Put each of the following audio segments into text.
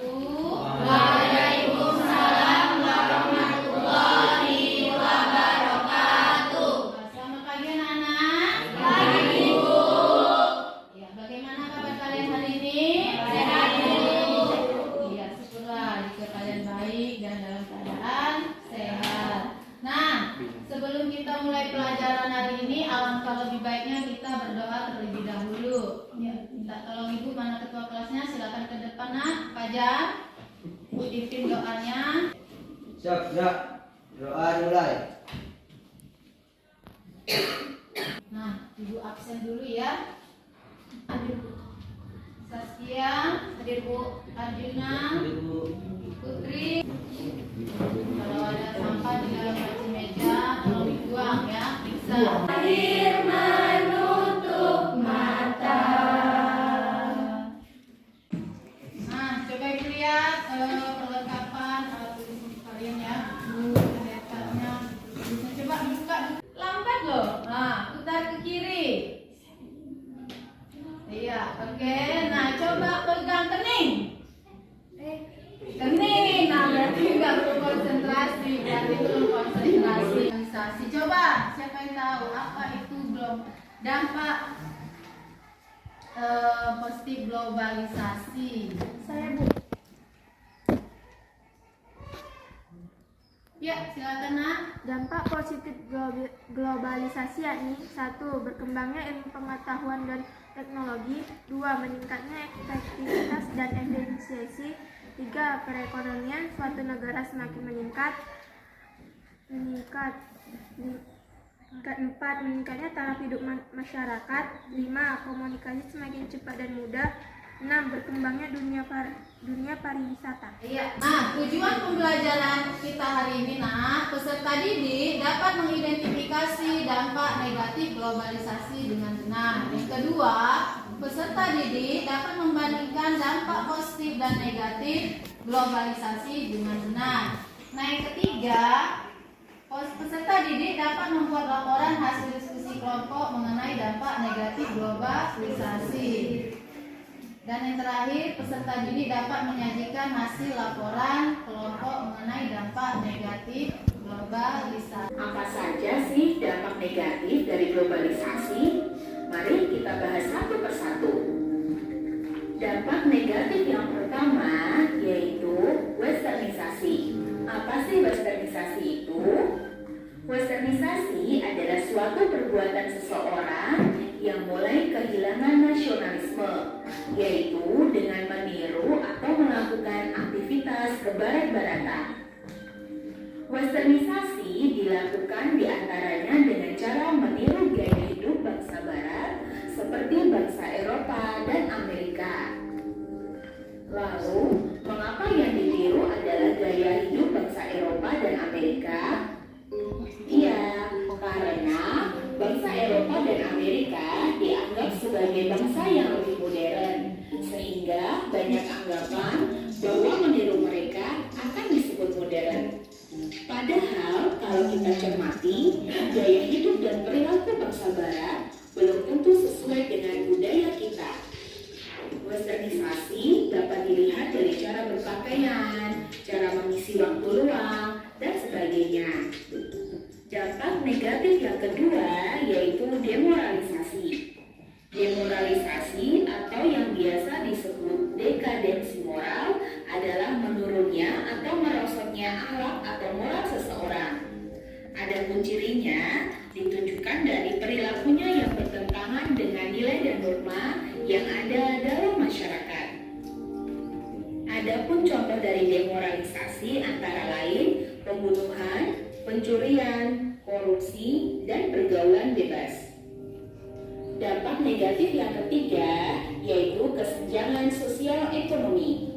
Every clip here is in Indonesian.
Waalaikumsalam warahmatullahi wabarakatuh. Selamat pagi anak-anak. Pagi Bu. Ya, bagaimana kabar kalian hari ini? Sehat Bu. Iya, syukurlah jika kalian baik dan dalam keadaan sehat. Nah, sebelum kita mulai pelajaran hari ini, alangkah lebih baiknya kita berdoa terlebih dahulu. Ya, minta tolong Ibu, mana ketua kelasnya, silakan ke depan nak. Fajar, Bu pimpin doanya. Siap, gerak. Doa dimulai. Nah, Ibu absen dulu ya. Saskia, hadir Bu. Arjuna, Putri. Kalau ada sampah di dalam laci meja, tolong dibuang ya. Bisa. Hadir menutup mata. Nah, coba Ibu lihat perlengkapan alat tulis kalian ya. Letternya. Coba buka. Lambat loh. Nah, putar ke kiri. Iya, oke. Nah, coba pegang kening. Kening. Nah, berarti nggak perlu konsentrasi. Berarti perlu konsentrasi. Coba, siapa yang tahu apa itu dampak positif globalisasi? Saya Bu. Ya, silakan nak. Dampak positif globalisasi yakni 1. Berkembangnya ilmu pengetahuan dan teknologi. 2. Meningkatnya efektivitas dan efisiensi. 3. Perekonomian suatu negara semakin meningkat. 4. Meningkatnya taraf hidup masyarakat. 5. Komunikasi semakin cepat dan mudah. 6. Berkembangnya dunia pariwisata. Iya. Nah, tujuan pembelajaran kita hari ini, nak, peserta didik dapat mengidentifikasi dampak negatif globalisasi dengan benar. Yang kedua, peserta didik dapat membandingkan dampak positif dan negatif globalisasi dengan benar. Nah, yang ketiga, peserta didik dapat membuat laporan hasil diskusi kelompok mengenai dampak negatif globalisasi. Dan yang terakhir, peserta didik dapat menyajikan hasil laporan kelompok mengenai dampak negatif globalisasi. Apa saja sih dampak negatif dari globalisasi? Mari kita bahas satu persatu. Dampak negatif yang pertama yaitu westernisasi. Apa sih westernisasi itu? Westernisasi adalah suatu perbuatan seseorang yang mulai kehilangan nasionalisme, yaitu dengan meniru atau melakukan aktivitas kebarat-baratan. Westernisasi dilakukan diantaranya dengan cara meniru gaya hidup bangsa barat seperti bangsa Eropa dan Amerika. Lalu, mengapa yang ditiru adalah gaya hidup bangsa Eropa dan Amerika? Iya, karena bangsa Eropa dan Amerika dianggap sebagai bangsa yang lebih modern, sehingga banyak anggapan bahwa meniru mereka akan disebut modern. Padahal kalau kita cermati, gaya hidup dan perilaku bangsa barat belum tentu sesuai dengan budaya kita. Westernisasi dapat dilihat dari cara berpakaian, cara mengisi waktu luang, dan sebagainya. Dampak negatif yang kedua yaitu demoralisasi. Demoralisasi atau yang biasa disebut dekadensi moral adalah menurunnya atau merosotnya akhlak atau moral seseorang. Adapun cirinya ditunjukkan dari perilakunya yang bertentangan dengan nilai dan norma yang ada dalam masyarakat. Adapun contoh dari demoralisasi antara lain pembunuhan, pencurian, korupsi, dan pergaulan bebas. Dampak negatif yang ketiga yaitu kesenjangan sosial ekonomi.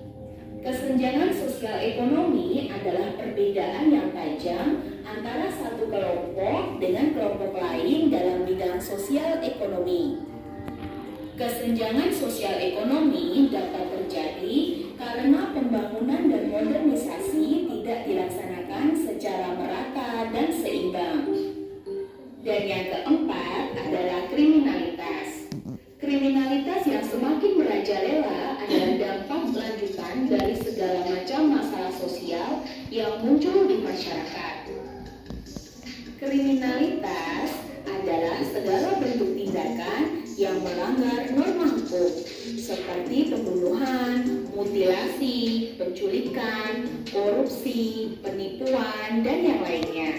Kesenjangan sosial ekonomi adalah perbedaan yang tajam antara satu kelompok dengan kelompok lain dalam bidang sosial ekonomi. Kesenjangan sosial ekonomi dapat terjadi karena pembangunan dan modernisasi tidak dilaksanakan secara merata dan seimbang. Dan yang keempat adalah kriminalitas. Kriminalitas yang semakin merajalela adalah dampak lanjutan dari segala penculikan, korupsi, penipuan, dan yang lainnya.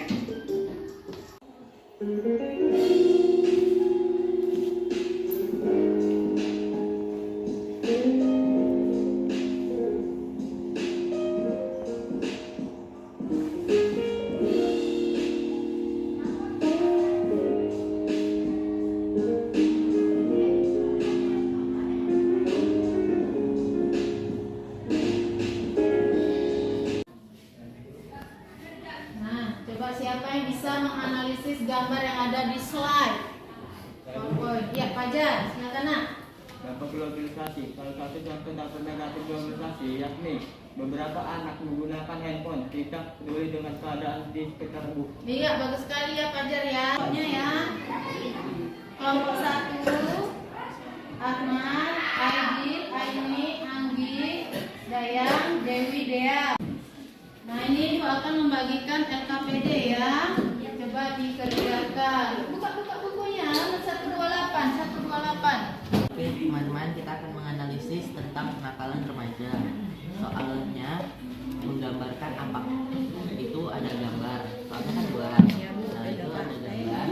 Nah, coba siapa yang bisa menganalisis gambar yang ada di slide PowerPoint? Ya, Fajar, silakan nak. Dampak globalisasi. Salah satu contoh dampak negatif globalisasi yakni beberapa anak menggunakan handphone tidak peduli dengan keadaan di sekitar tubuh. Iya, bagus sekali ya Fajar ya. Pokoknya ya. Kelompok 1, Ahmad, Aidil, Aini, Anggi, Dayang, Dewi, Dea. Nah, ini Ibu akan membagikan LKPD ya. Coba dikerjakan. Buka bukunya 128, 128. Oke teman-teman, kita akan menganalisis tentang kenakalan remaja. Soalnya menggambarkan apa? Itu ada gambar. Soalnya kan dua. Nah itu ada gambar.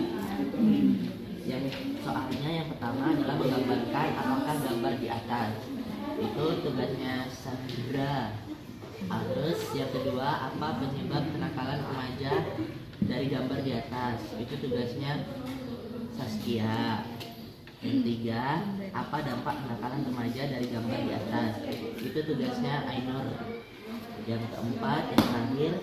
Yang soalnya yang pertama adalah menggambarkan apakah gambar di atas. Itu tugasnya Sandra. Terus yang kedua, apa penyebab kenakalan remaja dari gambar di atas? Itu tugasnya Saskia. Yang ketiga, apa dampak kenakalan remaja dari gambar di atas? Itu tugasnya Ainur. Yang keempat, yang terakhir,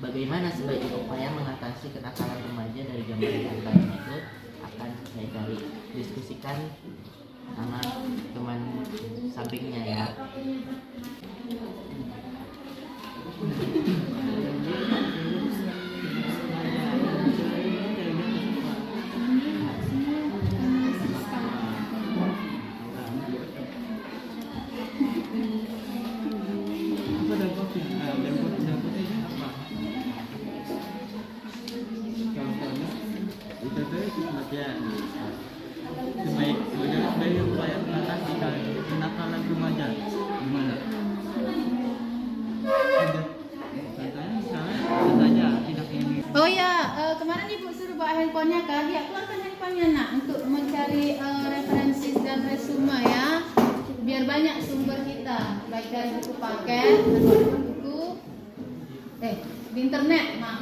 bagaimana sebaiknya upaya mengatasi kenakalan remaja dari gambar di atas? Itu akan saya cari diskusikan sama teman sampingnya ya. Apa dampaknya? Dampaknya apa? Contohnya, itu kematian. Sebaiknya upaya mengatasi kenakalan remaja gimana? Contohnya tidak ini. Oh ya, kemarin Ibu suruh bawa handphonenya kan? Ya, keluarkan handphonenya nak untuk mencari referensi dan resume ya. Biar banyak sumber kita, baik dari buku paket ataupun buku di internet, nah.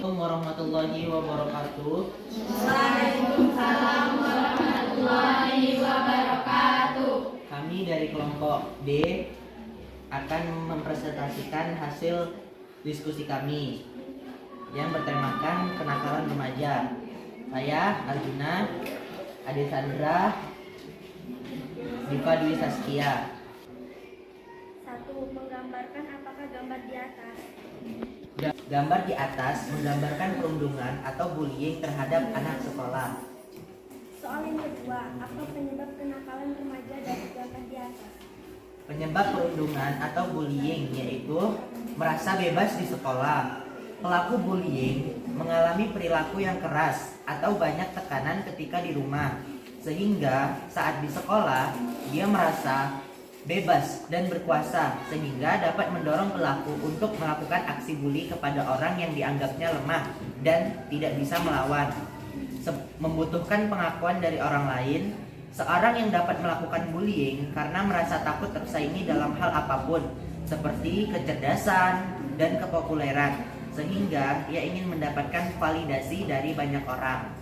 Assalamualaikum warahmatullahi wabarakatuh. Waalaikumsalam warahmatullahi wabarakatuh. Kami dari kelompok B akan mempresentasikan hasil diskusi kami yang bertemakan kenakalan remaja. Saya Arjuna, Ade Sandra, Diva Dwi Saskia. 1. Menggambarkan apakah gambar di atas. Gambar di atas menggambarkan perundungan atau bullying terhadap anak sekolah. Soal yang kedua, apa penyebab kenakalan remaja dari gambar di atas? Penyebab perundungan atau bullying yaitu merasa bebas di sekolah. Pelaku bullying mengalami perilaku yang keras atau banyak tekanan ketika di rumah, sehingga saat di sekolah dia merasa bebas dan berkuasa, sehingga dapat mendorong pelaku untuk melakukan aksi bully kepada orang yang dianggapnya lemah dan tidak bisa melawan. Membutuhkan pengakuan dari orang lain. Seorang yang dapat melakukan bullying karena merasa takut tersaingi dalam hal apapun, seperti kecerdasan dan kepopuleran, sehingga ia ingin mendapatkan validasi dari banyak orang.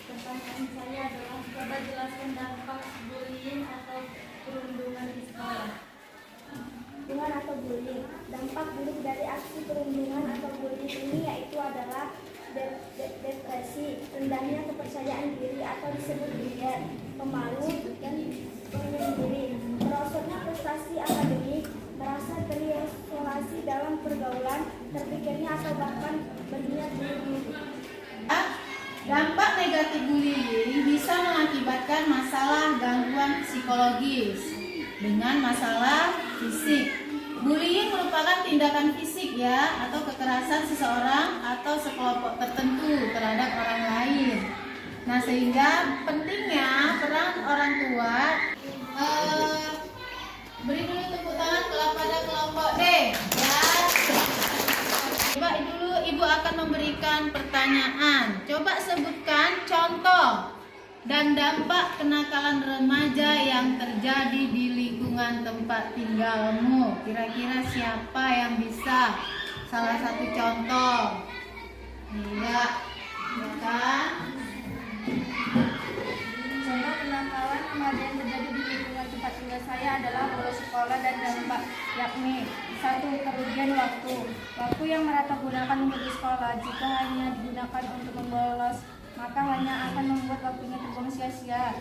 Pertanyaan saya adalah, coba jelaskan dampak bullying atau perundungan di sekolah. Perundungan atau bullying. Dampak buruk dari aksi perundungan atau bullying ini yaitu adalah depresi, rendahnya kepercayaan diri atau disebut bias, pemalu dan penyendiri, merosotnya prestasi akademik, merasa terisolasi dalam pergaulan, terpikirnya atau bahkan berniat bunuh diri. Dampak negatif bullying bisa mengakibatkan masalah gangguan psikologis dengan masalah fisik. Bullying merupakan tindakan fisik ya atau kekerasan seseorang atau sekelompok tertentu terhadap orang lain. Nah, sehingga pentingnya peran orang tua. Beri dulu tepuk tangan kepada kelompok D ya. Coba dulu Ibu akan memberikan pertanyaan. Coba sebutkan contoh dan dampak kenakalan remaja yang terjadi di lingkungan tempat tinggalmu. Kira-kira siapa yang bisa salah satu contoh? Iya, ya kan? Contoh kenakalan remaja yang terjadi di lingkungan tempat tinggal saya adalah bolos sekolah dan dampak, yakni 1. Kerugian waktu. Waktu yang mereka gunakan untuk di sekolah jika hanya digunakan untuk membolos, maka hanya akan membuat waktunya terbuang sia-sia.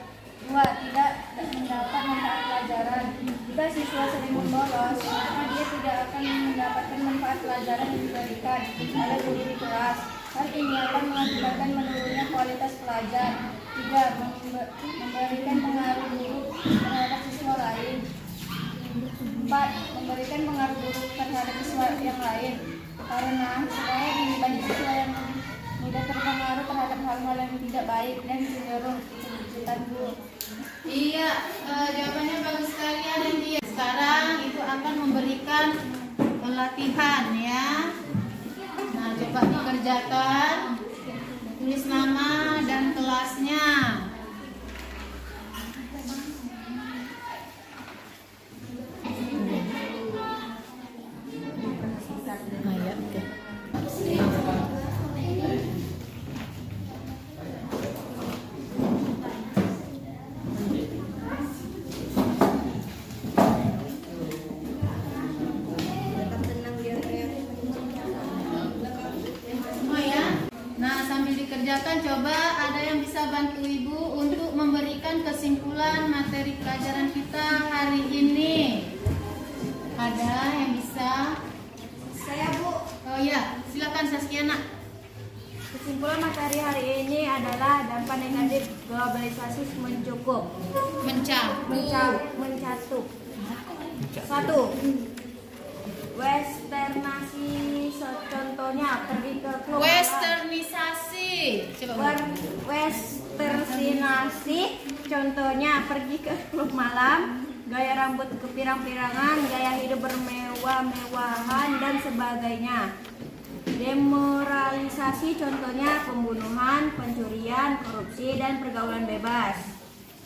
2. Tidak mendapat manfaat pelajaran. Jika siswa sering membolos, maka dia tidak akan mendapatkan manfaat pelajaran yang diberikan oleh guru di kelas. Hal ini akan mengakibatkan menurunnya kualitas pelajar. 3. Memberikan pengaruh buruk terhadap siswa lain. 4. Memberikan pengaruh buruk terhadap siswa yang lain. Karena supaya ini banyak siswa yang mudah terpengaruh terhadap hal-hal yang tidak baik dan cenderung ikut-ikutan Bu. Iya, jawabannya bagus sekali ya Randy. Sekarang Ibu akan memberikan pelatihan ya. Nah, coba dikerjakan. Tulis nama dan kelasnya. Coba ada yang bisa bantu Ibu untuk memberikan kesimpulan materi pelajaran kita hari ini. Ada yang bisa? Saya Bu. Oh ya, silakan Saskiana. Kesimpulan materi hari ini adalah dampak negatif globalisasi mencatup. 1. Westernasi, contohnya pergi ke klub. Westernisasi. Coba. Westernasi, contohnya pergi ke klub malam, gaya rambut kepirang-pirangan, gaya hidup bermewah-mewahan dan sebagainya. Demoralisasi, contohnya pembunuhan, pencurian, korupsi dan pergaulan bebas.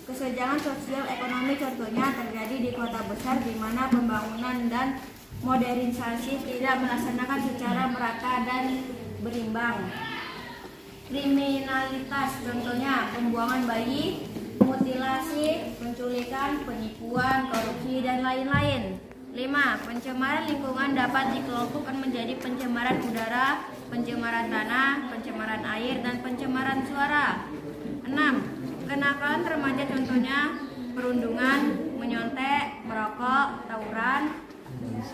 Kesenjangan sosial ekonomi, contohnya terjadi di kota besar di mana pembangunan dan modernisasi tidak melaksanakan secara merata dan berimbang. Kriminalitas, contohnya pembuangan bayi, mutilasi, penculikan, penipuan, korupsi, dan lain-lain. 5. Pencemaran lingkungan dapat dikelompokkan menjadi pencemaran udara, pencemaran tanah, pencemaran air, dan pencemaran suara. 6. Kenakalan remaja, contohnya perundungan, menyontek, merokok, tawuran,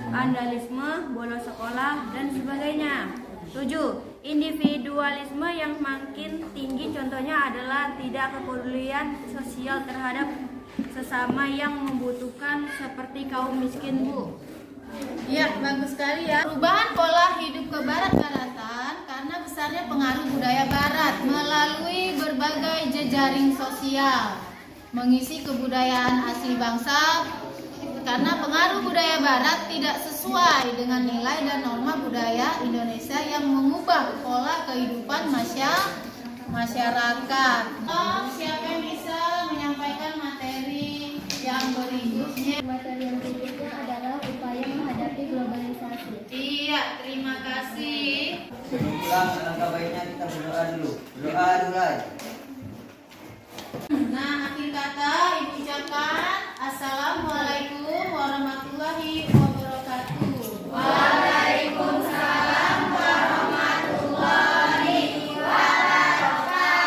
vandalisme, bolos sekolah, dan sebagainya. 7. Individualisme yang makin tinggi, contohnya adalah tidak kepedulian sosial terhadap sesama yang membutuhkan seperti kaum miskin Bu. Ya, bagus sekali ya. Perubahan pola hidup ke barat-baratan karena besarnya pengaruh budaya barat melalui berbagai jejaring sosial, mengisi kebudayaan asli bangsa. Karena pengaruh budaya barat tidak sesuai dengan nilai dan norma budaya Indonesia yang mengubah pola kehidupan masyarakat. Siapa yang bisa menyampaikan materi yang berikutnya? Materi yang berikutnya adalah upaya menghadapi globalisasi. Iya, terima kasih. Pulang, alangkah baiknya kita berdoa dulu. Berdoa mulai. Nah, akhir kata Ibu ucapkan Assalamualaikum warahmatullahi